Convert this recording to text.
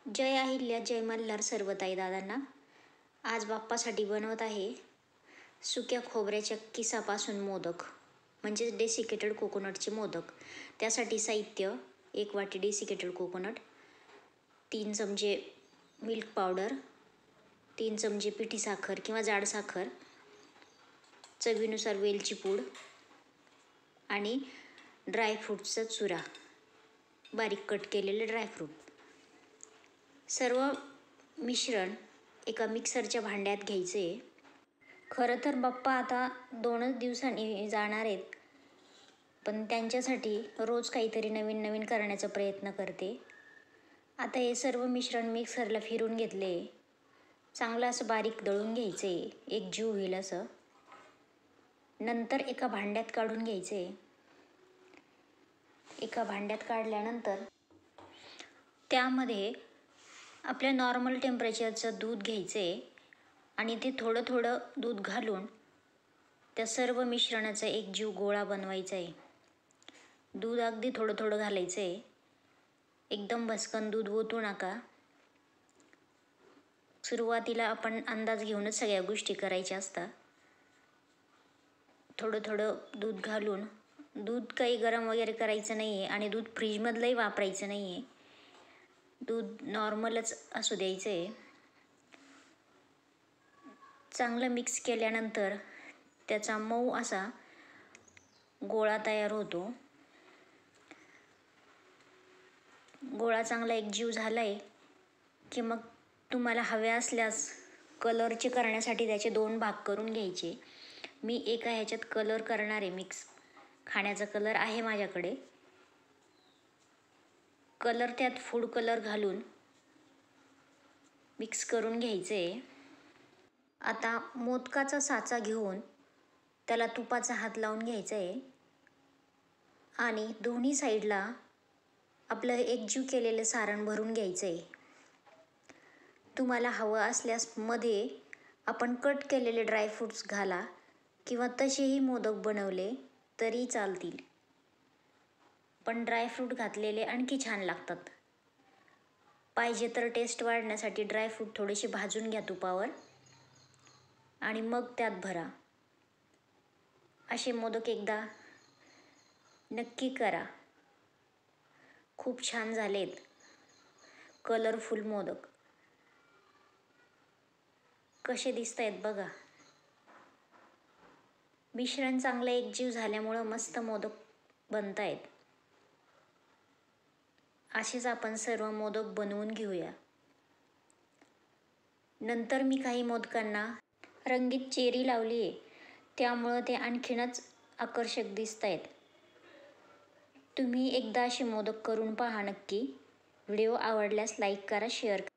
जय अहिल्या, जय मल्हार सर्व ताई दादांना. आज बाप्पासाठी बनवत आहे सुक्या खोबऱ्याच्या किसापासून मोदक, म्हणजेच डेसिकेटेड कोकोनटचे मोदक. त्यासाठी साहित्य: 1 वाटी डेसिकेटेड कोकोनट, 3 चमचे मिल्क पावडर, 3 चमचे पिठी साखर किंवा जाड साखर, चवीनुसार वेलची पूड आणि ड्रायफ्रूटचा चुरा, बारीक कट केलेले ड्रायफ्रूट. सर्व मिश्रण एका मिक्सरच्या भांड्यात घ्यायचे. खरं तर बाप्पा आता 2च दिवसांनी जाणार आहेत, पण त्यांच्यासाठी रोज काहीतरी नवीन नवीन करण्याचा प्रयत्न करते. आता हे सर्व मिश्रण मिक्सरला फिरून घेतले. चांगलं असं बारीक दळून घ्यायचे, एक जीव होईल असं. नंतर एका भांड्यात काढून घ्यायचे. एका भांड्यात काढल्यानंतर त्यामध्ये आपल्या नॉर्मल टेम्परेचरचं दूध घ्यायचे आणि ते थोडं थोडं दूध घालून त्या सर्व मिश्रणाचा एक जीव गोळा बनवायचा आहे. दूध अगदी थोडं थोडं घालायचं आहे, एकदम भसकन दूध ओतू नका. सुरुवातीला आपण अंदाज घेऊनच सगळ्या गोष्टी करायच्या असतात. थोडं थोडं दूध घालून, दूध काही गरम वगैरे करायचं नाही आहे आणि दूध फ्रीजमधलंही वापरायचं नाही आहे. दूध नॉर्मलच असू द्यायचं आहे. चांगलं मिक्स केल्यानंतर त्याचा मऊ असा गोळा तयार होतो. गोळा चांगला एकजीव झाला आहे की मग तुम्हाला हवे असल्यास कलरचे करण्यासाठी त्याचे 2 भाग करून घ्यायचे. मी एका ह्याच्यात कलर करणार आहे मिक्स. खाण्याचा कलर आहे माझ्याकडे. कलर त्यात फूड कलर घालून मिक्स करून घ्यायचे. आता मोदकाचा साचा घेऊन त्याला तुपाचा हात लावून घ्यायचा आहे आणि दोन्ही साईडला आपलं एकजीव केलेलं सारण भरून घ्यायचं आहे. तुम्हाला हवं असल्यास मध्ये आपण कट केलेले ड्रायफ्रूट्स घाला किंवा तसेही मोदक बनवले तरी चालतील, पण ड्रायफ्रूट घातलेले आणखी छान लागतात. पाहिजे तर टेस्ट वाढण्यासाठी ड्रायफ्रूट थोडेसे भाजून घ्या तुपावर आणि मग त्यात भरा. असे मोदक एकदा नक्की करा. खूप छान झालेत कलरफुल मोदक. कसे दिसत आहेत बघा. मिश्रण चांगलं एकजीव झाल्यामुळं मस्त मोदक बनत आहेत. असेच आपण सर्व मोदक बनवून घेऊया. नंतर मी काही मोदकांना रंगीत चेरी लावली आहे, त्यामुळं ते आणखीनच आकर्षक दिसत आहेत. तुम्ही एकदा असे मोदक करून पहा नक्की. व्हिडिओ आवडल्यास लाईक करा, शेअर करा.